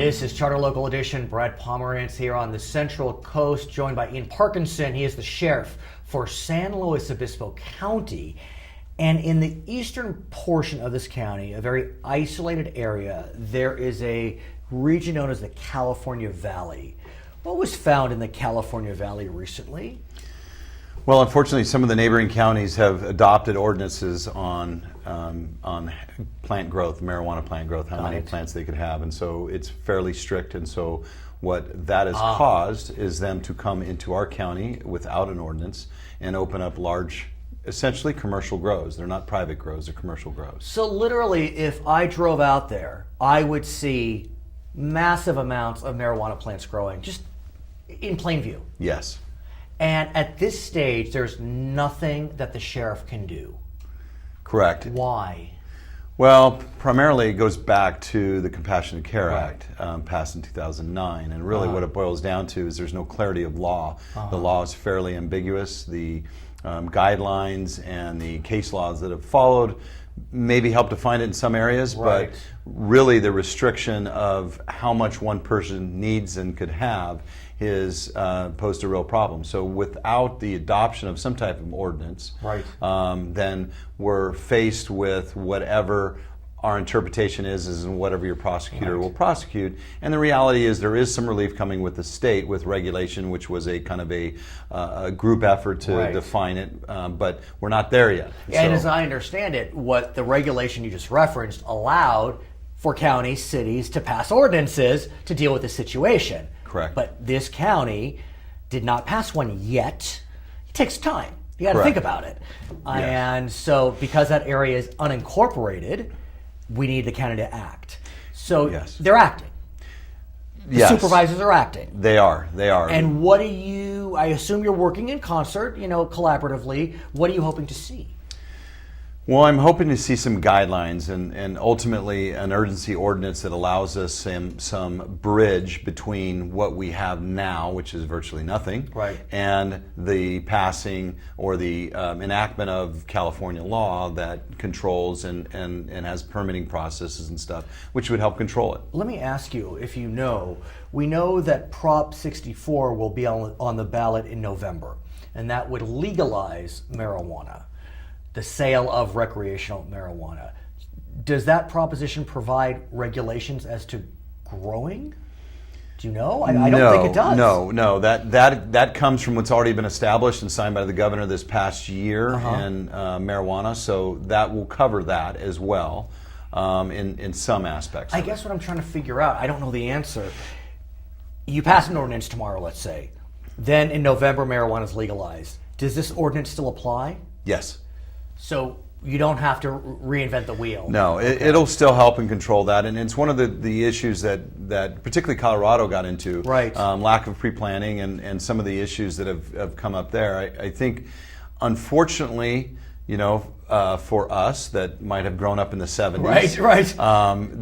This is Charter Local Edition. Brad Pomerance here on the Central Coast, joined by Ian Parkinson. He is the sheriff for San Luis Obispo County. And in the eastern portion of this county, a very isolated area, there is a region known as the California Valley. What was found in the California Valley recently? Well, unfortunately, some of the neighboring counties have adopted ordinances on plant growth, marijuana plant growth, how many plants they could have, and so it's fairly strict. And so what that has caused is them to come into our county without an ordinance and open up large, essentially commercial grows. They're not private grows, they're commercial grows. So literally, if I drove out there, I would see massive amounts of marijuana plants growing, just in plain view. Yes. And at this stage, there's nothing that the sheriff can do. Correct. Why? Well, primarily it goes back to the Compassionate Care Act passed in 2009. And really what it boils down to is there's no clarity of law. The law is fairly ambiguous. The guidelines and the case laws that have followed maybe help define it in some areas, but really the restriction of how much one person needs and could have is posed a real problem. So without the adoption of some type of ordinance, then we're faced with whatever our interpretation is and whatever your prosecutor will prosecute. And the reality is there is some relief coming with the state with regulation, which was a kind of a group effort to define it, but we're not there yet. And as I understand it, what the regulation you just referenced allowed for counties, cities to pass ordinances to deal with the situation. Correct. But this county did not pass one yet. It takes time. You got to think about it. And so because that area is unincorporated, we need the county to act. So they're acting. The supervisors are acting. They are. And what do you, I assume you're working in concert, collaboratively. What are you hoping to see? Well, I'm hoping to see some guidelines and ultimately an urgency ordinance that allows us some bridge between what we have now, which is virtually nothing, and the passing or the enactment of California law that controls and has permitting processes and stuff, which would help control it. Let me ask you, if you know, we know that Prop 64 will be on the ballot in November, and that would legalize marijuana. The sale of recreational marijuana. Does that proposition provide regulations as to growing? Do you know? I don't think it does. No. That comes from what's already been established and signed by the governor this past year in marijuana. So that will cover that as well in some aspects. I guess what I'm trying to figure out, I don't know the answer. You pass an ordinance tomorrow, let's say. Then in November, marijuana is legalized. Does this ordinance still apply? Yes. So you don't have to reinvent the wheel. No, it'll still help and control that, and it's one of the issues that particularly Colorado got into. Lack of pre-planning and some of the issues that have come up there. I think, unfortunately, for us that might have grown up in the 70s,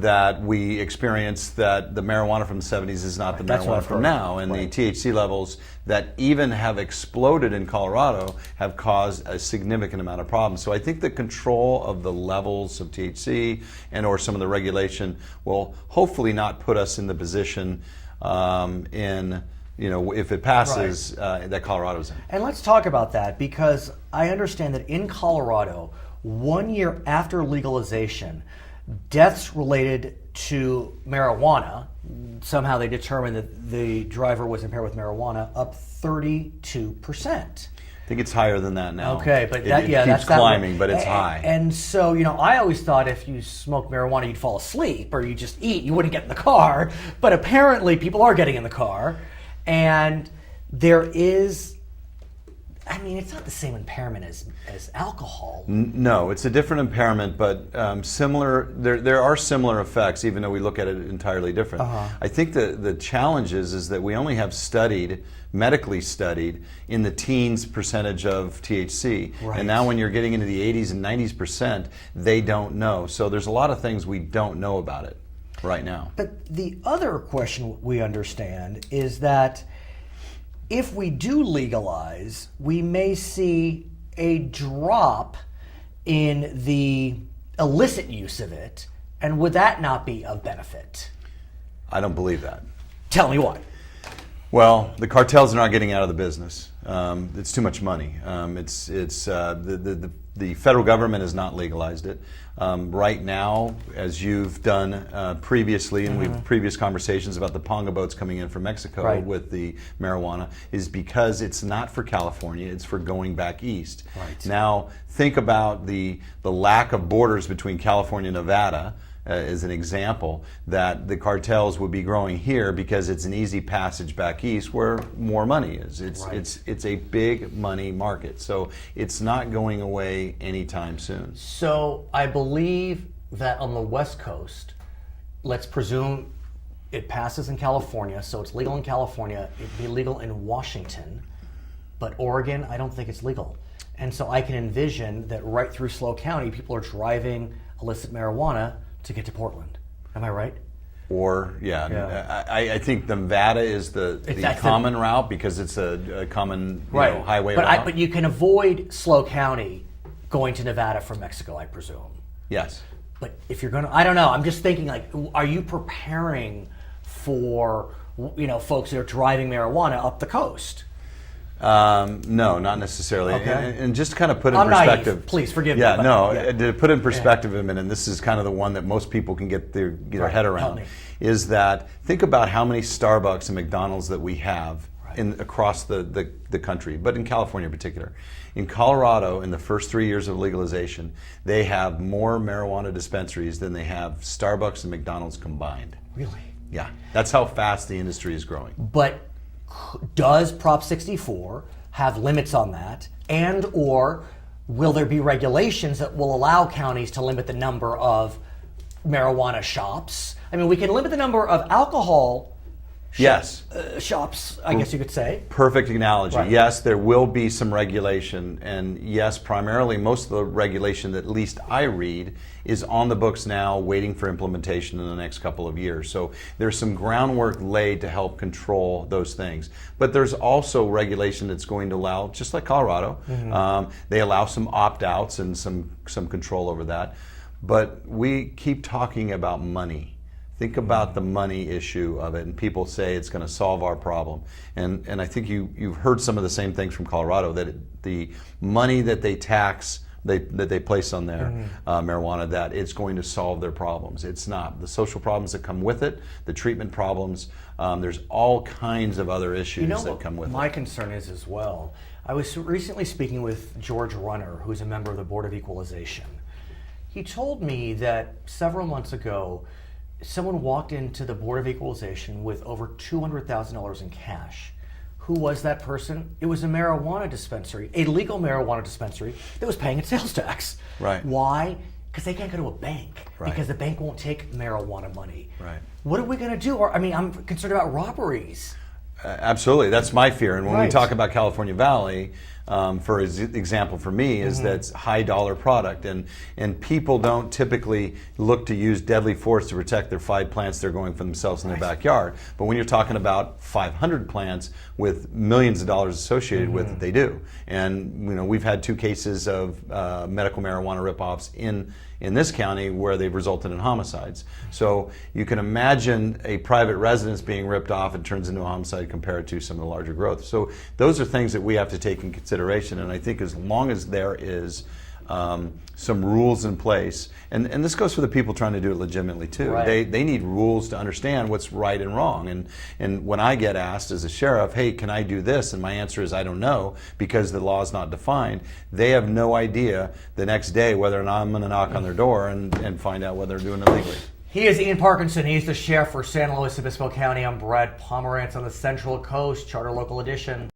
that we experienced that the marijuana from the 70s is not the marijuana from now, and the THC levels that even have exploded in Colorado have caused a significant amount of problems. So I think the control of the levels of THC and or some of the regulation will hopefully not put us in the position if it passes, that Colorado's in. And let's talk about that, because I understand that in Colorado, 1 year after legalization, deaths related to marijuana, somehow they determined that the driver was impaired with marijuana, up 32%. I think it's higher than that now. Okay, but it keeps climbing, but it's high. And so, I always thought if you smoke marijuana, you'd fall asleep, or you just eat, you wouldn't get in the car. But apparently people are getting in the car. And there is, it's not the same impairment as alcohol. No, it's a different impairment, but similar. There are similar effects, even though we look at it entirely different. I think the challenge is that we only have medically studied in the teens percentage of THC. And now when you're getting into the 80s and 90s%, they don't know. So there's a lot of things we don't know about it right now. But the other question we understand is that if we do legalize, we may see a drop in the illicit use of it, and would that not be of benefit? I don't believe that. Tell me why. Well, the cartels are not getting out of the business. It's too much money. The federal government has not legalized it. Right now, as you've done previously, and we've previous conversations about the ponga boats coming in from Mexico with the marijuana, is because it's not for California, it's for going back east. Right. Now, think about the lack of borders between California and Nevada. As an example, that the cartels would be growing here because it's an easy passage back east where more money is. It's a big money market, so it's not going away anytime soon. So I believe that on the West Coast, let's presume it passes in California, so it's legal in California, it'd be legal in Washington, but Oregon, I don't think it's legal. And so I can envision that right through SLO County, people are driving illicit marijuana to get to Portland. Am I right? Or, I think Nevada is the common route because it's a common highway route. But you can avoid SLO County going to Nevada from Mexico, I presume. Yes. But if you're going to, I don't know, I'm just thinking, like, are you preparing for, folks that are driving marijuana up the coast? No, not necessarily. Okay. And just to kind of put in I'm perspective. Naive. Please forgive me. To put in perspective a minute, and this is kind of the one that most people can get their head around, is that think about how many Starbucks and McDonald's that we have across the country, but in California in particular. In Colorado, in the first 3 years of legalization, they have more marijuana dispensaries than they have Starbucks and McDonald's combined. Really? Yeah. That's how fast the industry is growing. But does Prop 64 have limits on that, and or will there be regulations that will allow counties to limit the number of marijuana shops? I mean, we can limit the number of alcohol shops, I guess you could say. Perfect analogy. Right. Yes, there will be some regulation, and yes, primarily most of the regulation that at least I read is on the books now, waiting for implementation in the next couple of years. So there's some groundwork laid to help control those things. But there's also regulation that's going to allow, just like Colorado, they allow some opt-outs and some control over that. But we keep talking about money. Think about the money issue of it, and people say it's going to solve our problem. And I think you've heard some of the same things from Colorado, that the money that they tax, that they place on their marijuana, that it's going to solve their problems. It's not. The social problems that come with it, the treatment problems, there's all kinds of other issues that come with it. My concern is as well. I was recently speaking with George Runner, who's a member of the Board of Equalization. He told me that several months ago, someone walked into the Board of Equalization with over $200,000 in cash. Who was that person? It was a marijuana dispensary, a legal marijuana dispensary that was paying its sales tax. Right. Why? Because they can't go to a bank. Right. Because the bank won't take marijuana money. Right. What are we going to do? Or, I mean, I'm concerned about robberies. Absolutely, that's my fear. And when we talk about California Valley, for example, for me, is that's high dollar product, and people don't typically look to use deadly force to protect their 5 plants they're growing for themselves in their backyard. But when you're talking about 500 plants with millions of dollars associated with it, they do. And we've had 2 cases of medical marijuana ripoffs in this county where they've resulted in homicides. So you can imagine a private residence being ripped off and turns into a homicide compared to some of the larger growth. So those are things that we have to take in consideration, and I think as long as there is some rules in place, and this goes for the people trying to do it legitimately too. Right. They need rules to understand what's right and wrong. And when I get asked as a sheriff, hey, can I do this? And my answer is I don't know, because the law is not defined. They have no idea the next day whether or not I'm going to knock on their door and find out whether they're doing it illegally. He is Ian Parkinson. He's the sheriff for San Luis Obispo County. I'm Brad Pomerance on the Central Coast, Charter Local Edition.